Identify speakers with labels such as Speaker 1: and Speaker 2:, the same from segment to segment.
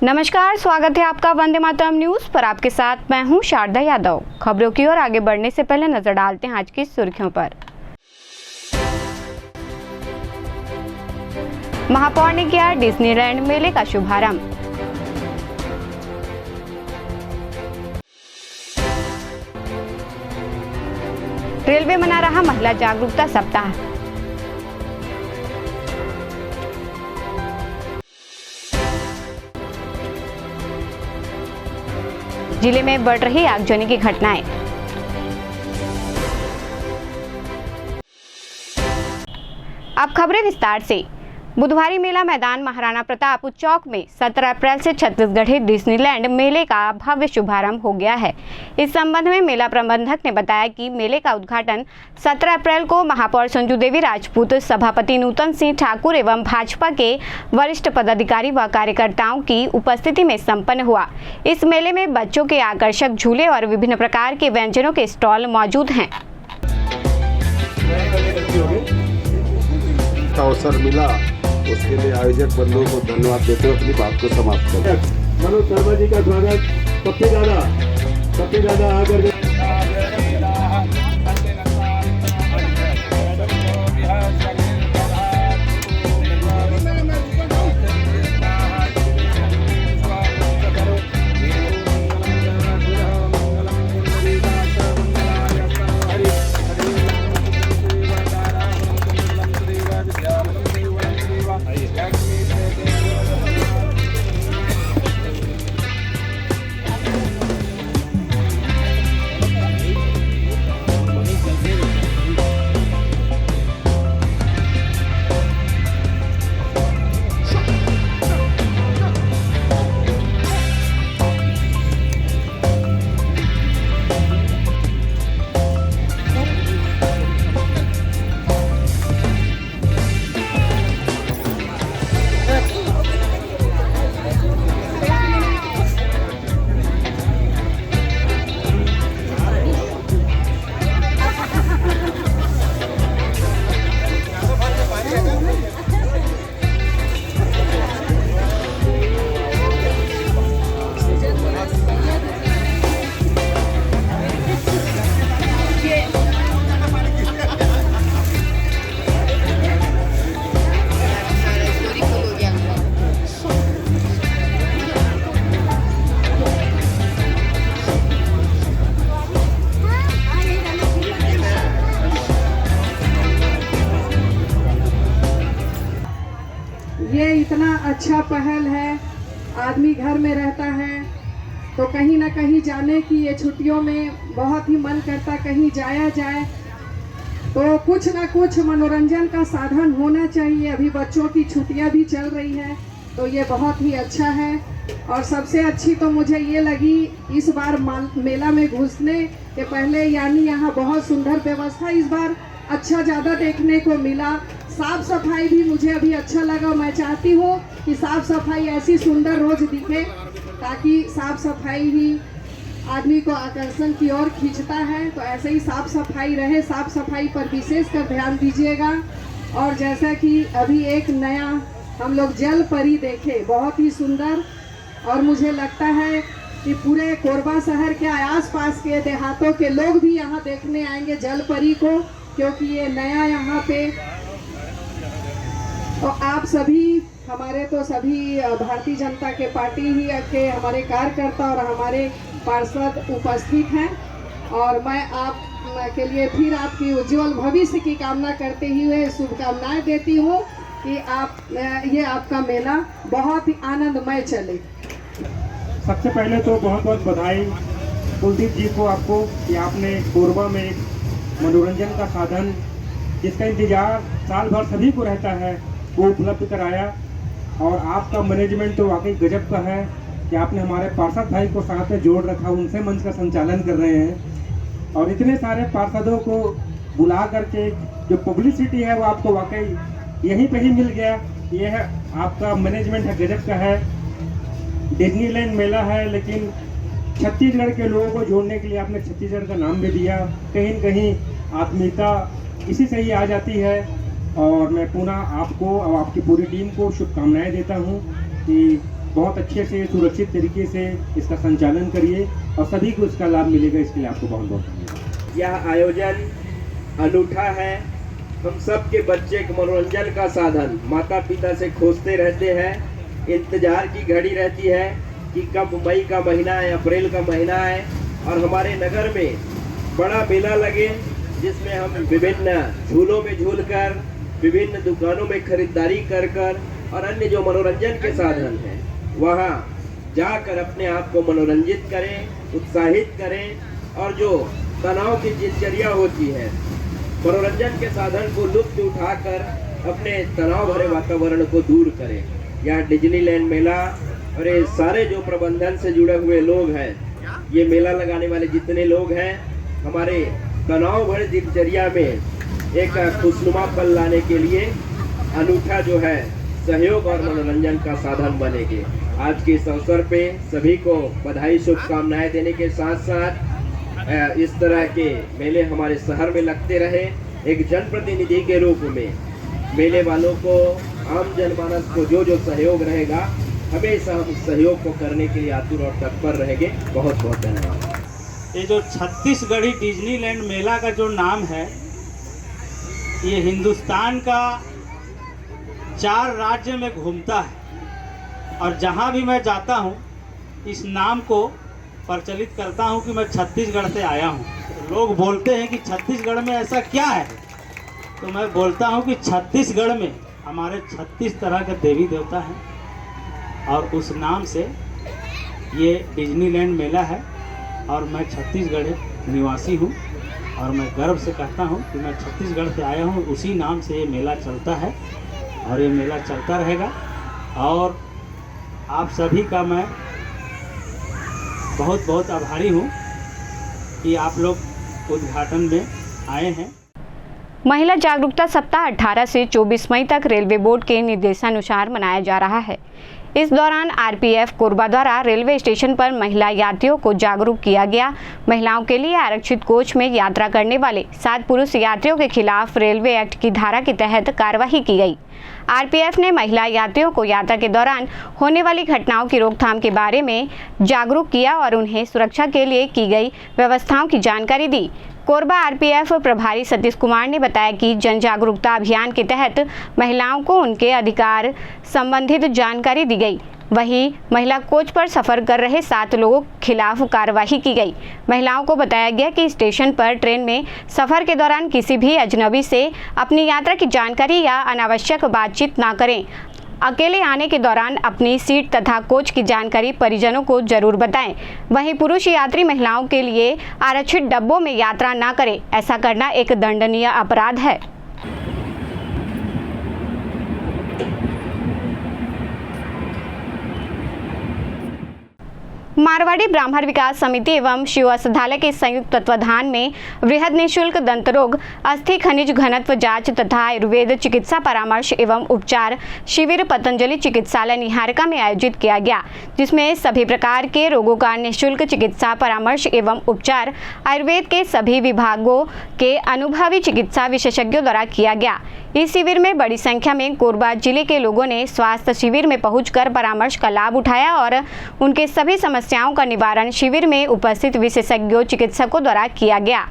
Speaker 1: नमस्कार, स्वागत है आपका वंदे मातरम न्यूज पर। आपके साथ मैं हूं शारदा यादव। खबरों की ओर आगे बढ़ने से पहले नजर डालते हैं आज की सुर्खियों पर। महापौर ने किया डिज्नीलैंड मेले का शुभारंभ। रेलवे मना रहा महिला जागरूकता सप्ताह। जिले में बढ़ रही आगजनी की घटनाएं। अब खबरें विस्तार से। बुधवारी मेला मैदान महाराणा प्रताप चौक में 17 अप्रैल से छत्तीसगढ़ी डिज्नीलैंड मेले का भव्य शुभारंभ हो गया है। इस संबंध में मेला प्रबंधक ने बताया कि मेले का उद्घाटन 17 अप्रैल को महापौर संजू देवी राजपूत, सभापति नूतन सिंह ठाकुर एवं भाजपा के वरिष्ठ पदाधिकारी व कार्यकर्ताओं की उपस्थिति में संपन्न हुआ। इस मेले में बच्चों के आकर्षक झूले और विभिन्न प्रकार के व्यंजनों के स्टॉल मौजूद हैं।
Speaker 2: अवसर मिला उसके लिए आयोजक बंधुओं को धन्यवाद देते हुए अपनी बात को समाप्त करें।
Speaker 3: मनोज शर्मा जी का स्वागत सबसे ज्यादा आकर
Speaker 4: ये इतना अच्छा पहल है। आदमी घर में रहता है तो कहीं ना कहीं जाने की, ये छुट्टियों में बहुत ही मन करता कहीं जाया जाए, तो कुछ ना कुछ मनोरंजन का साधन होना चाहिए। अभी बच्चों की छुट्टियां भी चल रही है तो ये बहुत ही अच्छा है। और सबसे अच्छी तो मुझे ये लगी इस बार मेला में घुसने के पहले, यानी यहाँ बहुत सुंदर व्यवस्था इस बार अच्छा ज़्यादा देखने को मिला। साफ सफाई भी मुझे अभी अच्छा लगा। मैं चाहती हूँ कि साफ सफाई ऐसी सुंदर रोज दिखे, ताकि साफ सफाई ही आदमी को आकर्षण की ओर खींचता है। तो ऐसे ही साफ सफाई रहे, साफ सफाई पर विशेष कर ध्यान दीजिएगा। और जैसा कि अभी एक नया हम लोग जल परी देखे, बहुत ही सुंदर, और मुझे लगता है कि पूरे कोरबा शहर के आसपास के देहातों के लोग भी यहाँ देखने आएंगे जल परी को, क्योंकि ये नया यहाँ पे। तो आप सभी हमारे तो सभी भारतीय जनता के पार्टी ही के हमारे कार्यकर्ता और हमारे पार्षद उपस्थित हैं, और मैं आप के लिए फिर आपकी उज्जवल भविष्य की कामना करते हुए शुभकामनाएं देती हूँ कि ये आपका मेला बहुत ही आनंदमय चले।
Speaker 3: सबसे पहले तो बहुत बहुत बधाई कुलदीप जी को आपको कि आपने कोरबा में एक मनोरंजन का साधन जिसका इंतजार साल भर सभी को रहता है वो उपलब्ध कराया। और आपका मैनेजमेंट तो वाकई गजब का है कि आपने हमारे पार्षद भाई को साथ में जोड़ रखा, उनसे मंच का संचालन कर रहे हैं। और इतने सारे पार्षदों को बुला करके जो पब्लिसिटी है वो आपको वाकई यहीं पे ही मिल गया। ये है आपका मैनेजमेंट है, गजब का है। डिज्नीलैंड मेला है, लेकिन छत्तीसगढ़ के लोगों को जोड़ने के लिए आपने छत्तीसगढ़ का नाम भी दिया। कहीं न कहीं आत्मीयता इसी से ही आ जाती है। और मैं पुनः आपको और आपकी पूरी टीम को शुभकामनाएं देता हूं कि बहुत अच्छे से सुरक्षित तरीके से इसका संचालन करिए और सभी को इसका लाभ मिलेगा। इसके लिए आपको बहुत बहुत धन्यवाद।
Speaker 5: यह आयोजन अनूठा है। हम सब के बच्चे के मनोरंजन का साधन माता पिता से खोजते रहते हैं। इंतजार की घड़ी रहती है कि कब मई का महीना है, अप्रैल का महीना है और हमारे नगर में बड़ा मेला लगे, जिसमें हम विभिन्न झूलों में झूलकर, विभिन्न दुकानों में खरीदारी कर और अन्य जो मनोरंजन के साधन हैं वहाँ जाकर अपने आप को मनोरंजित करें, उत्साहित करें और जो तनाव की दिनचर्या होती है, मनोरंजन के साधन को लुत्फ उठाकर अपने तनाव भरे वातावरण को दूर करें। यह डिज्नीलैंड मेला और ये सारे जो प्रबंधन से जुड़े हुए लोग हैं, ये मेला लगाने वाले जितने लोग हैं, हमारे तनाव भरे दिनचर्या में एक खुशनुमा पल लाने के लिए अनूठा जो है सहयोग और मनोरंजन का साधन बनेंगे। आज के इस अवसर पे सभी को बधाई शुभकामनाएं देने के साथ साथ इस तरह के मेले हमारे शहर में लगते रहे। एक जनप्रतिनिधि के रूप में मेले वालों को, आम जनमानस को जो सहयोग रहेगा, हमेशा हम उस सहयोग को करने के लिए आतुर और तत्पर रहेंगे। बहुत बहुत धन्यवाद।
Speaker 6: ये जो छत्तीसगढ़ी डिज्नीलैंड मेला का जो नाम है, ये हिंदुस्तान का 4 राज्य में घूमता है और जहाँ भी मैं जाता हूँ इस नाम को प्रचलित करता हूँ कि मैं छत्तीसगढ़ से आया हूँ। तो लोग बोलते हैं कि छत्तीसगढ़ में ऐसा क्या है, तो मैं बोलता हूँ कि छत्तीसगढ़ में हमारे 36 तरह के देवी देवता हैं और उस नाम से ये डिज्नीलैंड मेला है और मैं छत्तीसगढ़ निवासी हूँ और मैं गर्व से कहता हूँ कि मैं छत्तीसगढ़ से आया हूँ। उसी नाम से ये मेला चलता है और ये मेला चलता रहेगा और आप सभी का मैं बहुत बहुत आभारी हूँ कि आप लोग उद्घाटन में आए हैं।
Speaker 1: महिला जागरूकता सप्ताह 18 से 24 मई तक रेलवे बोर्ड के निर्देशानुसार मनाया जा रहा है। इस दौरान आरपीएफ कोरबा द्वारा रेलवे स्टेशन पर महिला यात्रियों को जागरूक किया गया। महिलाओं के लिए आरक्षित कोच में यात्रा करने वाले 7 पुरुष यात्रियों के खिलाफ रेलवे एक्ट की धारा के तहत कार्रवाई की गई। आरपीएफ ने महिला यात्रियों को यात्रा के दौरान होने वाली घटनाओं की रोकथाम के बारे में जागरूक किया और उन्हें सुरक्षा के लिए की गई व्यवस्थाओं की जानकारी दी। कोरबा आरपीएफ प्रभारी सतीश कुमार ने बताया कि जन जागरूकता अभियान के तहत महिलाओं को उनके अधिकार संबंधित जानकारी दी गई। वहीं महिला कोच पर सफर कर रहे 7 लोगों के खिलाफ कार्रवाई की गई। महिलाओं को बताया गया कि स्टेशन पर ट्रेन में सफर के दौरान किसी भी अजनबी से अपनी यात्रा की जानकारी या अनावश्यक बातचीत ना करें। अकेले आने के दौरान अपनी सीट तथा कोच की जानकारी परिजनों को जरूर बताएं। वहीं पुरुष यात्री महिलाओं के लिए आरक्षित डब्बों में यात्रा ना करें। ऐसा करना एक दंडनीय अपराध है। मारवाड़ी ब्राह्मण विकास समिति एवं शिव औषधालय के संयुक्त तत्वाधान में वृहद निःशुल्क दंत रोग, अस्थि खनिज घनत्व जांच तथा आयुर्वेद चिकित्सा परामर्श एवं उपचार शिविर पतंजलि चिकित्सालय निहारिका में आयोजित किया गया, जिसमें सभी प्रकार के रोगों का निःशुल्क चिकित्सा परामर्श एवं उपचार आयुर्वेद के सभी विभागों के अनुभवी चिकित्सा विशेषज्ञों द्वारा किया गया। इस शिविर में बड़ी संख्या में कोरबा जिले के लोगों ने स्वास्थ्य शिविर में पहुंचकर परामर्श का लाभ उठाया और उनके सभी समस्याओं का निवारण शिविर में उपस्थित विशेषज्ञों चिकित्सकों द्वारा किया गया।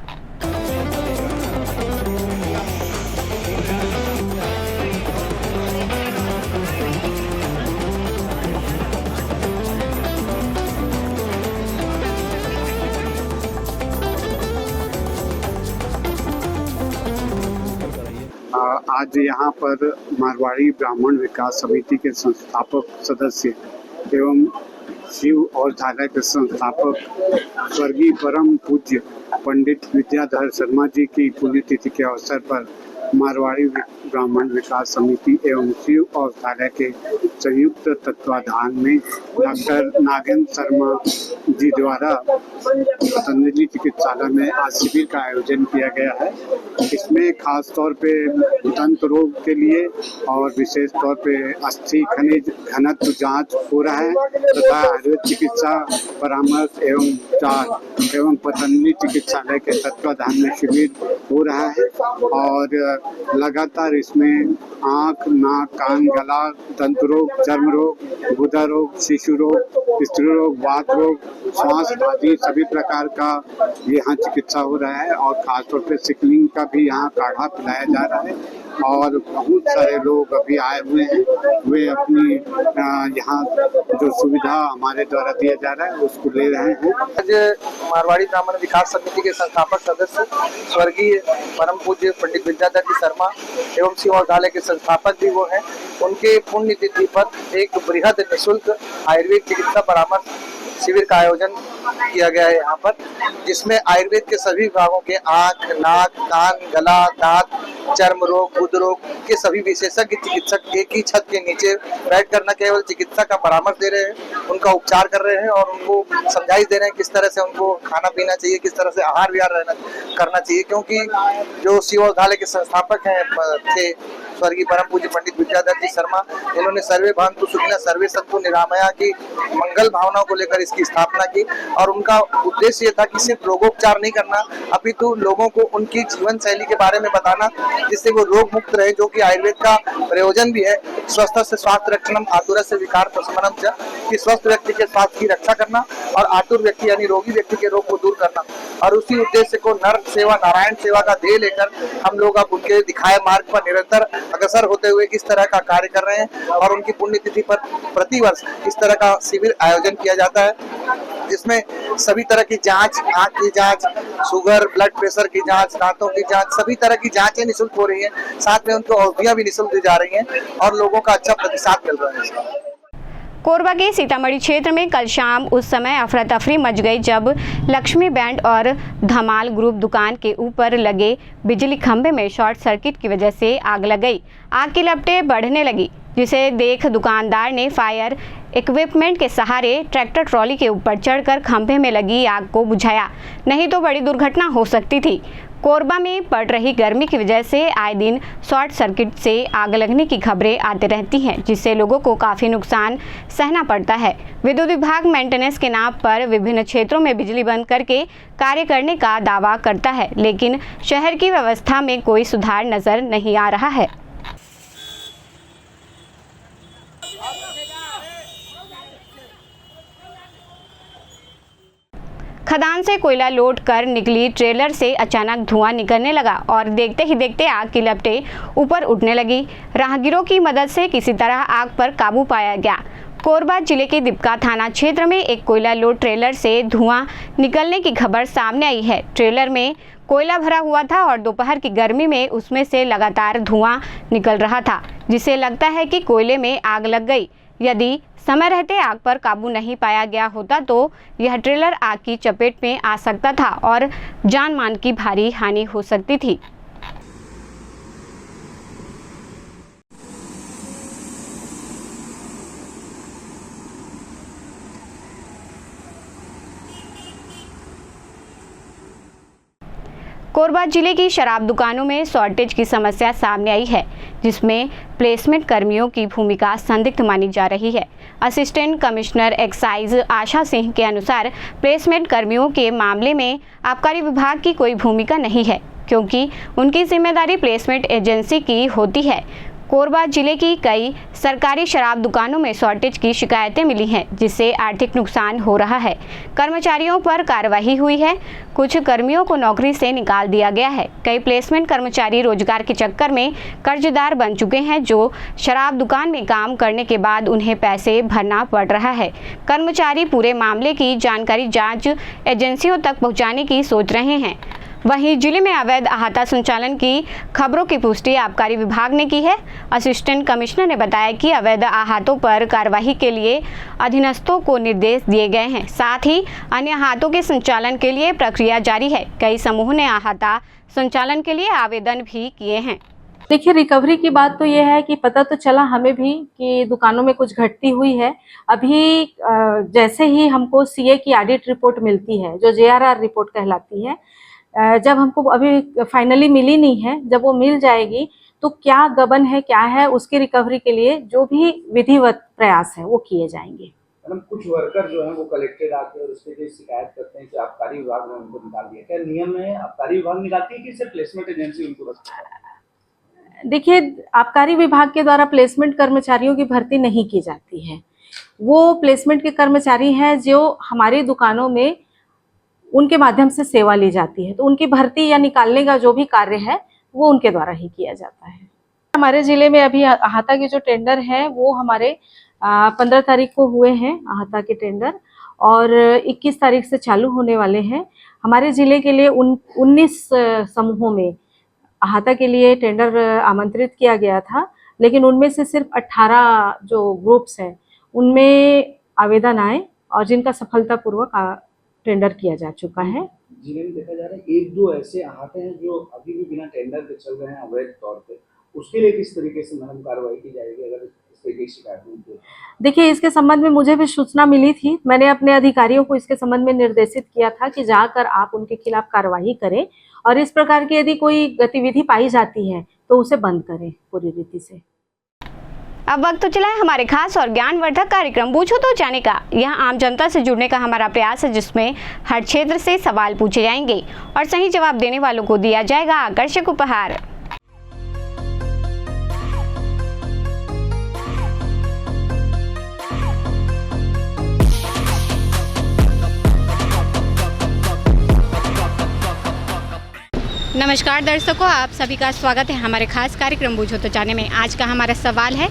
Speaker 7: आज यहाँ पर मारवाड़ी ब्राह्मण विकास समिति के संस्थापक सदस्य एवं शिव औषधालय के संस्थापक स्वर्गीय परम पूज्य पंडित विद्याधर शर्मा जी की पुण्यतिथि के अवसर पर मारवाड़ी ब्राह्मण विकास समिति एवं शिव औषधालय के संयुक्त तत्वाधान में डॉक्टर नागेंद्र शर्मा जी द्वारा पतंजलि चिकित्सालय में आज शिविर का आयोजन किया गया है। इसमें खास तौर पे दंत रोग के लिए और विशेष तौर पे अस्थि खनिज घनत्व जांच हो रहा है तथा आयुर्वेद चिकित्सा परामर्श एवं उपचार एवं पतंजलि चिकित्सालय के तत्वाधान में शिविर हो रहा है और लगातार इसमें आँख, नाक, कान, गला, दंत रोग, चर्म रोग, गुदा रोग, शिशु रोग, स्त्री रोग, वात रोग, श्वास आदि सभी प्रकार का यहाँ चिकित्सा हो रहा है और खासतौर पे सिकलिंग का भी यहाँ काढ़ा पिलाया जा रहा है और बहुत सारे लोग अभी आए हुए हैं। वे अपनी यहाँ जो सुविधा हमारे द्वारा दिया जा रहा है उसको ले रहे हैं।
Speaker 8: आज मारवाड़ी ब्राह्मण विकास समिति के संस्थापक सदस्य स्वर्गीय परम पूज्य पंडित विद्याधर शर्मा एवं शिव औषधालय के संस्थापक भी वो हैं। उनके पुण्यतिथि पर एक बृहद निःशुल्क आयुर्वेद चिकित्सा परामर्श शिविर का आयोजन किया गया है यहाँ पर, जिसमें आयुर्वेद के सभी विभागों के आँख, नाक, कान, गला, दांत, चर्म रोग, गुद रोग के सभी विशेषज्ञ चिकित्सक एक ही छत के नीचे बैठकर न केवल चिकित्सा का परामर्श दे रहे हैं, उनका उपचार कर रहे हैं और उनको समझाइश दे रहे हैं किस तरह से उनको खाना पीना चाहिए, किस तरह से आहार विहार करना चाहिए। क्योंकि जो शिव औषधालय के संस्थापक हैं थे स्वर्गीय परम पूज्य पंडित विद्याधर शर्मा, इन्होंने सर्वे भवन्तु सुखिनः सर्वे सन्तु निरामया की मंगल भावनाओं को लेकर इसकी स्थापना की और उनका उद्देश्य ये था कि सिर्फ रोगोपचार नहीं करना, अपितु लोगों को उनकी जीवन शैली के बारे में बताना जिससे वो रोग मुक्त रहे, जो कि आयुर्वेद का प्रयोजन भी है। स्वस्थ से स्वास्थ्य रक्षणम, आतुर से विकार प्रशमनम च, कि स्वस्थ व्यक्ति के स्वास्थ्य की रक्षा करना और आतुर व्यक्ति यानी रोगी व्यक्ति के रोग को दूर करना। और उसी उद्देश्य को नर सेवा नारायण सेवा का ध्येय लेकर हम लोग अब उनके दिखाए मार्ग पर निरंतर अग्रसर होते हुए इस तरह का कार्य कर रहे हैं और उनकी पुण्यतिथि पर प्रतिवर्ष इस तरह का शिविर आयोजन किया जाता है, जिसमें सभी तरह की जांच, आंख की जांच, शुगर, ब्लड प्रेशर की जांच, दांतों की जांच, सभी तरह की जांचें निःशुल्क हो रही हैं। साथ में उनको औषधियां भी निःशुल्क दी जा रही हैं और लोगों का अच्छा प्रतिसाद मिल रहा है।
Speaker 1: कोरबा के सीतामढ़ी क्षेत्र में कल शाम उस समय अफरा तफरी मच गई जब लक्ष्मी बैंड और धमाल ग्रुप दुकान के ऊपर लगे बिजली खंभे में शॉर्ट सर्किट की वजह से आग लग गई। आग की लपटें बढ़ने लगी, जिसे देख दुकानदार ने फायर इक्विपमेंट के सहारे ट्रैक्टर ट्रॉली के ऊपर चढ़कर खंभे में लगी आग को बुझाया, नहीं तो बड़ी दुर्घटना हो सकती थी। कोरबा में पड़ रही गर्मी की वजह से आए दिन शॉर्ट सर्किट से आग लगने की खबरें आती रहती हैं, जिससे लोगों को काफ़ी नुकसान सहना पड़ता है। विद्युत विभाग मेंटेनेंस के नाम पर विभिन्न क्षेत्रों में बिजली बंद करके कार्य करने का दावा करता है, लेकिन शहर की व्यवस्था में कोई सुधार नजर नहीं आ रहा है। खदान से कोयला लोड कर निकली ट्रेलर से अचानक धुआं निकलने लगा और देखते ही देखते आग की लपटें ऊपर उठने लगी। राहगीरों की मदद से किसी तरह आग पर काबू पाया गया। कोरबा जिले के दीपका थाना क्षेत्र में एक कोयला लोड ट्रेलर से धुआं निकलने की खबर सामने आई है। ट्रेलर में कोयला भरा हुआ था और दोपहर की गर्मी में उसमें से लगातार धुआं निकल रहा था, जिससे लगता है कि कोयले में आग लग गई। यदि समय रहते आग पर काबू नहीं पाया गया होता तो यह ट्रेलर आग की चपेट में आ सकता था और जान मान की भारी हानि हो सकती थी। कोरबा जिले की शराब दुकानों में शॉर्टेज की समस्या सामने आई है, जिसमें प्लेसमेंट कर्मियों की भूमिका संदिग्ध मानी जा रही है। असिस्टेंट कमिश्नर एक्साइज आशा सिंह के अनुसार प्लेसमेंट कर्मियों के मामले में आबकारी विभाग की कोई भूमिका नहीं है, क्योंकि उनकी जिम्मेदारी प्लेसमेंट एजेंसी की होती है। कोरबा जिले की कई सरकारी शराब दुकानों में शॉर्टेज की शिकायतें मिली हैं, जिससे आर्थिक नुकसान हो रहा है। कर्मचारियों पर कार्रवाई हुई है, कुछ कर्मियों को नौकरी से निकाल दिया गया है। कई प्लेसमेंट कर्मचारी रोजगार के चक्कर में कर्जदार बन चुके हैं, जो शराब दुकान में काम करने के बाद उन्हें पैसे भरना पड़ रहा है। कर्मचारी पूरे मामले की जानकारी जांच एजेंसियों तक पहुंचाने की सोच रहे हैं। वहीं जिले में अवैध अहाता संचालन की खबरों की पुष्टि आबकारी विभाग ने की है। असिस्टेंट कमिश्नर ने बताया कि अवैध अहातों पर कार्रवाई के लिए अधीनस्थों को निर्देश दिए गए हैं, साथ ही अन्य अहातों के संचालन के लिए प्रक्रिया जारी है। कई समूहों ने अहाता संचालन के लिए आवेदन भी किए हैं।
Speaker 9: देखिए, रिकवरी की बात तो ये है कि पता तो चला हमें भी कि दुकानों में कुछ घटती हुई है। अभी जैसे ही हमको सीए की ऑडिट रिपोर्ट मिलती है, जो जेआरआर रिपोर्ट कहलाती है, जब हमको अभी फाइनली मिली नहीं है, जब वो मिल जाएगी तो क्या गबन है क्या है, उसकी रिकवरी के लिए जो भी विधिवत प्रयास है वो किए जाएंगे।
Speaker 10: मैडम कुछ वर्कर जो हैं वो कलेक्टेड आके और उसके लिए शिकायत करते हैं कि आबकारी विभाग ने उनको निकाल दिया। क्या नियम है आबकारी विभाग निकालती है कि सिर्फ प्लेसमेंट एजेंसी उनको रखती है?
Speaker 9: देखिए, आबकारी विभाग के द्वारा प्लेसमेंट कर्मचारियों की भर्ती नहीं की जाती है। वो प्लेसमेंट के कर्मचारी हैं जो हमारी दुकानों में उनके माध्यम से सेवा ली जाती है, तो उनकी भर्ती या निकालने का जो भी कार्य है वो उनके द्वारा ही किया जाता है। हमारे ज़िले में अभी अहाता के जो टेंडर हैं वो हमारे 15 तारीख को हुए हैं अहाता के टेंडर, और 21 तारीख से चालू होने वाले हैं। हमारे ज़िले के लिए 19 समूहों में अहाता के लिए टेंडर आमंत्रित किया गया था, लेकिन उनमें से सिर्फ 18 जो ग्रुप्स हैं उनमें आवेदन आए और जिनका सफलतापूर्वक टेंडर किया जा चुका है।
Speaker 10: जिले में देखा जा रहा है 1-2 ऐसे अहाते हैं जो अभी भी बिना टेंडर के चल रहे हैं अवैध तौर पे, उसके लिए किस तरीके से मैडम कार्रवाई की जाएगी अगर इस तरीके की शिकायत मिलती है?
Speaker 9: देखिए, इसके संबंध में मुझे भी सूचना मिली थी। मैंने अपने अधिकारियों को इसके संबंध में निर्देशित किया था कि जाकर आप उनके खिलाफ कार्रवाई करें और इस प्रकार की यदि कोई गतिविधि पाई जाती है तो उसे बंद करें पूरी रीति से।
Speaker 1: अब वक्त तो चला है हमारे खास और ज्ञानवर्धक कार्यक्रम पूछो तो जाने का। यहाँ आम जनता से जुड़ने का हमारा प्रयास है, जिसमें हर क्षेत्र से सवाल पूछे जाएंगे और सही जवाब देने वालों को दिया जाएगा आकर्षक उपहार। नमस्कार दर्शकों, आप सभी का स्वागत है हमारे खास कार्यक्रम बूझो तो जाने में। आज का हमारा सवाल है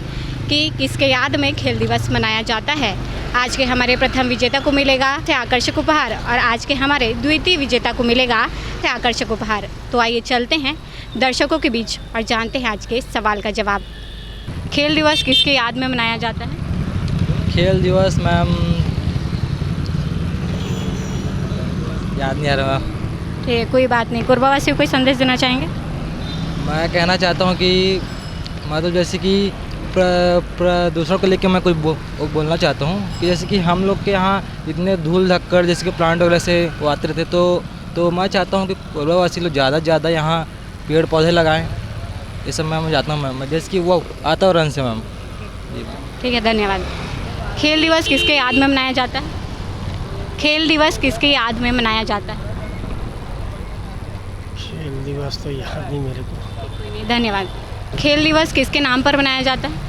Speaker 1: कि किसके याद में खेल दिवस मनाया जाता है। आज के हमारे प्रथम विजेता को मिलेगा आकर्षक उपहार और आज के हमारे द्वितीय विजेता को मिलेगा आकर्षक उपहार। तो आइए चलते हैं दर्शकों के बीच और जानते हैं आज के सवाल का जवाब। खेल दिवस किसके याद में मनाया जाता है?
Speaker 11: खेल दिवस मैम याद नहीं आ रहा।
Speaker 1: ठीक है, कोई बात नहीं। कोरबावासियों को कोई संदेश देना चाहेंगे?
Speaker 11: मैं कहना चाहता हूँ कि मतलब जैसे कि प्रदूषण को लेकर मैं कुछ बोलना चाहता हूँ कि जैसे कि हम लोग के यहाँ इतने धूल धक्कर जैसे कि प्लांट वगैरह से वो आते रहते, तो मैं चाहता हूँ कि कोरबावासी लोग ज़्यादा से ज़्यादा यहाँ पेड़ पौधे लगाएं। ये सब मैं चाहता हूँ मैम, जैसे कि वो वातावरण से मैम।
Speaker 1: ठीक है, धन्यवाद। खेल दिवस किसके याद में मनाया जाता है? खेल दिवस किसके याद में मनाया जाता है?
Speaker 12: खेल दिवस तो याद नहीं मेरे को।
Speaker 1: धन्यवाद। खेल दिवस किसके नाम पर मनाया जाता है?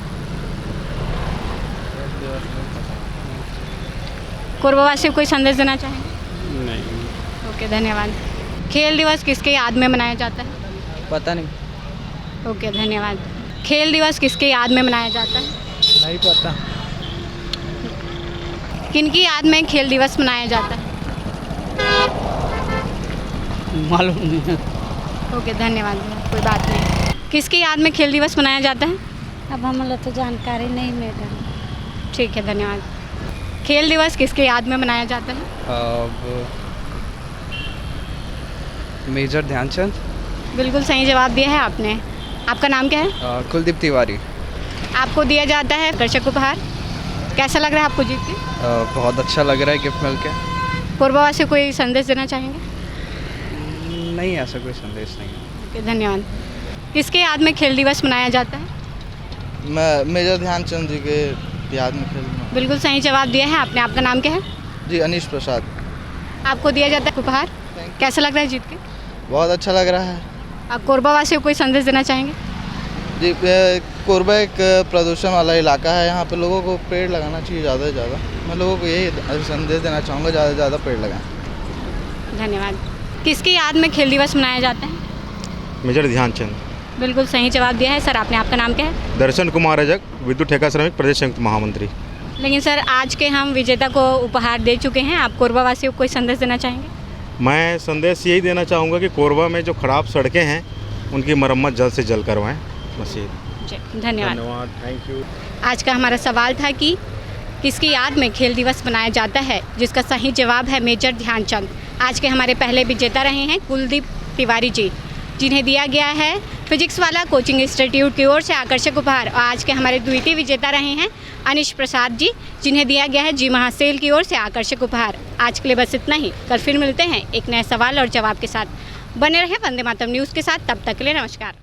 Speaker 1: कोरबावासियों को कोई संदेश देना चाहेंगे?
Speaker 12: नहीं।
Speaker 1: ओके, धन्यवाद। खेल दिवस किसके याद में मनाया जाता है?
Speaker 11: पता नहीं।
Speaker 1: ओके, धन्यवाद। खेल दिवस किसके याद में मनाया जाता है?
Speaker 11: नहीं पता।
Speaker 1: किनकी याद में खेल दिवस मनाया जाता है?
Speaker 12: मालूम नहीं।
Speaker 1: ओके, धन्यवाद। कोई बात नहीं। किसकी याद में खेल दिवस मनाया जाता है?
Speaker 13: अब हमें तो जानकारी नहीं मैडम।
Speaker 1: ठीक है, धन्यवाद। खेल दिवस किसके याद में मनाया जाता है?
Speaker 14: मेजर ध्यानचंद।
Speaker 1: बिल्कुल सही जवाब दिया है आपने। आपका नाम क्या है?
Speaker 14: कुलदीप तिवारी।
Speaker 1: आपको दिया जाता है आकर्षक उपहार। कैसा लग रहा है आपको जीत के?
Speaker 14: बहुत अच्छा लग रहा है गिफ्ट मिल के।
Speaker 1: कोरबावासियों को कोई संदेश देना चाहेंगे?
Speaker 14: नहीं, ऐसा कोई संदेश नहीं।
Speaker 1: ओके, धन्यवाद। किसके याद में खेल दिवस मनाया जाता है?
Speaker 14: मेजर ध्यानचंद जी के याद में खेल।
Speaker 1: बिल्कुल सही जवाब दिया है आपने। आपका नाम क्या है?
Speaker 14: जी, अनीश प्रसाद।
Speaker 1: आपको दिया जाता है उपहार। कैसा लग रहा है जीत के?
Speaker 14: बहुत अच्छा लग रहा है।
Speaker 1: आप कोरबावासियों को कोई संदेश देना चाहेंगे?
Speaker 14: जी, कोरबा एक प्रदूषण वाला इलाका है, यहाँ पे लोगों को पेड़ लगाना चाहिए ज़्यादा से ज़्यादा। मैं लोगों को यही संदेश देना चाहूँगा, ज़्यादा से ज़्यादा पेड़ लगाएं।
Speaker 1: धन्यवाद। किसकी याद में खेल दिवस मनाया जाता है?
Speaker 15: मेजर ध्यानचंद।
Speaker 1: बिल्कुल सही जवाब दिया है सर आपने। आपका नाम क्या है?
Speaker 15: दर्शन कुमार अजक, विद्युत ठेका श्रमिक प्रदेश संयुक्त महामंत्री।
Speaker 1: लेकिन सर आज के हम विजेता को उपहार दे चुके हैं, आप कोरबावासियों को कोई संदेश देना चाहेंगे?
Speaker 15: मैं संदेश यही देना चाहूँगा कि कोरबा में जो खराब सड़कें हैं उनकी मरम्मत जल्द से जल्द करवाएं। बस ये।
Speaker 1: धन्यवाद।
Speaker 15: Thank you.
Speaker 1: आज का हमारा सवाल था कि किसकी याद में खेल दिवस मनाया जाता है, जिसका सही जवाब है मेजर ध्यानचंद। आज के हमारे पहले विजेता रहे हैं कुलदीप तिवारी जी, जिन्हें दिया गया है फिजिक्स वाला कोचिंग इंस्टीट्यूट की ओर से आकर्षक उपहार। और आज के हमारे द्वितीय विजेता रहे हैं अनीश प्रसाद जी, जिन्हें दिया गया है जी महासेल की ओर से आकर्षक उपहार। आज के लिए बस इतना ही। कल फिर मिलते हैं एक नए सवाल और जवाब के साथ। बने रहे वंदे मातरम न्यूज़ के साथ। तब तक के लिए नमस्कार।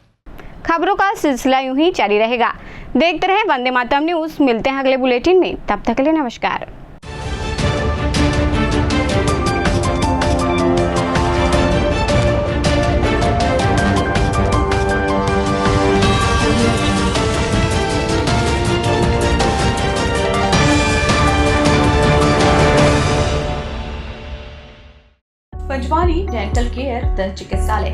Speaker 1: खबरों का सिलसिला यूं ही जारी रहेगा। देखते रहे वंदे मातरम न्यूज़। मिलते हैं अगले बुलेटिन में। तब तक के लिए नमस्कार।
Speaker 16: पंचवानी डेंटल केयर दंत चिकित्सालय,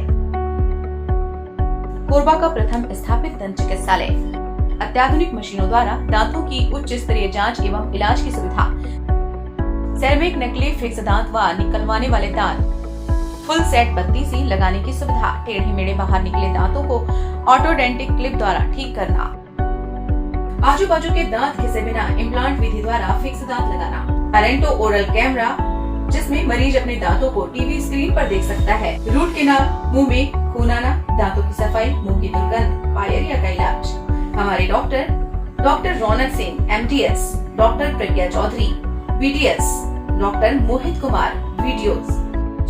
Speaker 16: कोरबा का प्रथम स्थापित दंत चिकित्सालय, अत्याधुनिक मशीनों द्वारा दांतों की उच्च स्तरीय जांच एवं इलाज की सुविधा, सेरेमिक नकली फिक्स दांत व निकलवाने वाले दांत, फुल सेट बत्ती सी लगाने की सुविधा, टेढ़े मेढ़े बाहर निकले दांतों को ऑटोडेंटिक क्लिप द्वारा ठीक करना, आजू बाजू के दांत घिसे बिना इम्प्लांट विधि द्वारा फिक्स दांत लगाना, पेरेंटो ओरल कैमरा जिसमें मरीज अपने दांतों को टीवी स्क्रीन पर देख सकता है, रूट केनाल, मुंह में खून आना, दांतों की सफाई, मुंह की दुर्गंध, पायरिया का इलाज। हमारे डॉक्टर रौनक सिंह MTS, डॉक्टर प्रज्ञा Chaudhary BDS, doctor Mohit Kumar videos.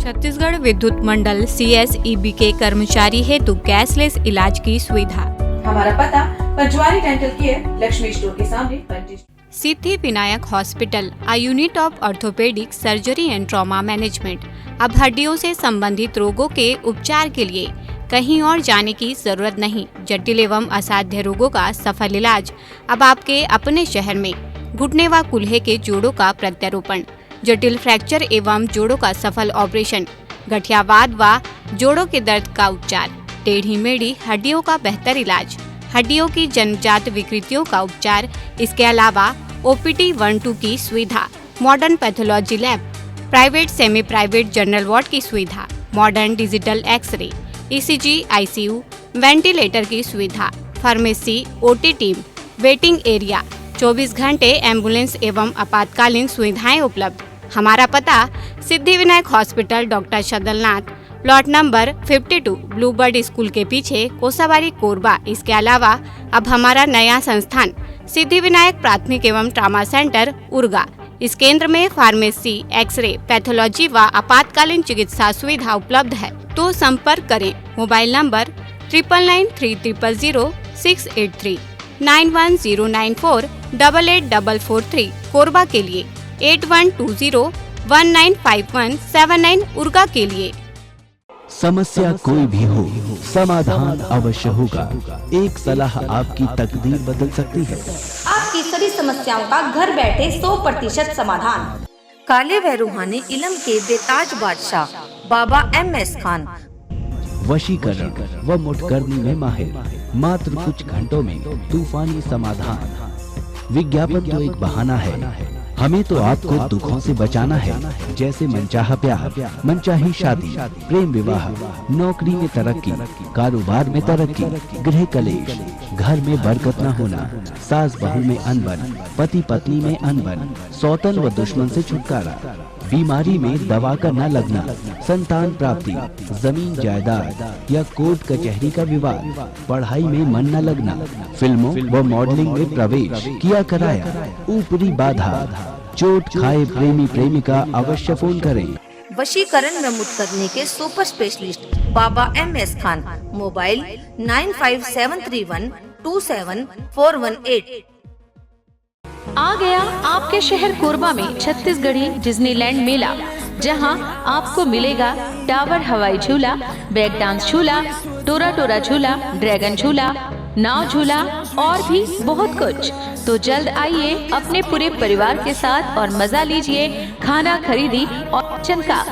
Speaker 1: Chhattisgarh विद्युत मंडल CSEB के कर्मचारी हेतु कैशलेस इलाज की सुविधा।
Speaker 16: हमारा पता Panchwani dental care, Lakshmi store के सामने, Pandit
Speaker 1: Siddhi Vinayak hospital, a unit of orthopedic surgery and trauma management. अब हड्डियों से संबंधित रोगों के उपचार के लिए कहीं और जाने की जरूरत नहीं। जटिल एवं असाध्य रोगों का सफल इलाज अब आपके अपने शहर में। घुटने व कूल्हे के जोड़ों का प्रत्यारोपण, जटिल फ्रैक्चर एवं जोड़ों का सफल ऑपरेशन, गठियावाद व जोड़ों के दर्द का उपचार, टेढ़ी मेढ़ी हड्डियों का बेहतर इलाज, हड्डियों की जन्मजात विकृतियों का उपचार। इसके अलावा OPD 1-2 की सुविधा, modern pathology lab, private semi private general ward की सुविधा, modern digital x-ray, ECG, ICU, ventilator की सुविधा, pharmacy, OT team, waiting area, 24 घंटे एम्बुलेंस एवं आपातकालीन सुविधाएं उपलब्ध। हमारा पता Siddhi Vinayak hospital, doctor Shadalnath, plot number 52, bluebird school के पीछे, कोसाबारी, कोरबा। इसके अलावा अब हमारा नया संस्थान सिद्धि विनायक प्राथमिक एवं ट्रामा सेंटर, उर्गा। इस केंद्र में फार्मेसी, एक्सरे, पैथोलॉजी व आपातकालीन चिकित्सा सुविधा उपलब्ध है। तो संपर्क करें। मोबाइल नंबर 9993000683, 9109488443, कोरबा के लिए 8120195179, उर्गा के लिए।
Speaker 17: समस्या कोई भी हो, समाधान अवश्य होगा। एक सलाह आपकी तकदीर बदल सकती है।
Speaker 18: आपकी सभी समस्याओं का घर बैठे 100% समाधान। काले व रूहानी इल्म के बेताज बादशाह बाबा MS खान,
Speaker 17: वशीकरण व मुठकरनी में माहिर, मात्र कुछ घंटों में तूफानी समाधान। विज्ञापन तो एक बहाना है, हमें तो आपको दुखों से बचाना है, जैसे मनचाहा प्यार, मनचाही शादी, प्रेम विवाह, नौकरी में तरक्की, कारोबार में तरक्की, गृह कलेश, घर में बरकत न होना, सास बहू में अनबन, पति पत्नी में अनबन, सौतन व दुश्मन से छुटकारा, बीमारी में दवा का न लगना, संतान प्राप्ति, जमीन जायदाद या कोर्ट कचहरी का विवाद, पढ़ाई में मन न लगना, फिल्मों व मॉडलिंग में प्रवेश किया कराया, ऊपरी बाधा, चोट खाए प्रेमी प्रेमिका अवश्य फोन करें।
Speaker 18: वशीकरण में मुक्त करने के सुपर स्पेशलिस्ट बाबा MS खान, मोबाइल 9573127418।
Speaker 16: आ गया आपके शहर कोरबा में छत्तीसगढ़ी डिज्नीलैंड मेला, जहां आपको मिलेगा टावर हवाई झूला, बैग डांस झूला, टोरा टोरा झूला, ड्रैगन झूला, नाव झूला और भी बहुत कुछ। तो जल्द आइए अपने पूरे परिवार के साथ और मजा लीजिए खाना, खरीदी और किचन का।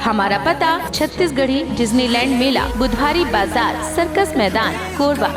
Speaker 16: हमारा पता छत्तीसगढ़ी डिज्नीलैंड मेला, बुधवारी बाजार, सर्कस मैदान, कोरबा।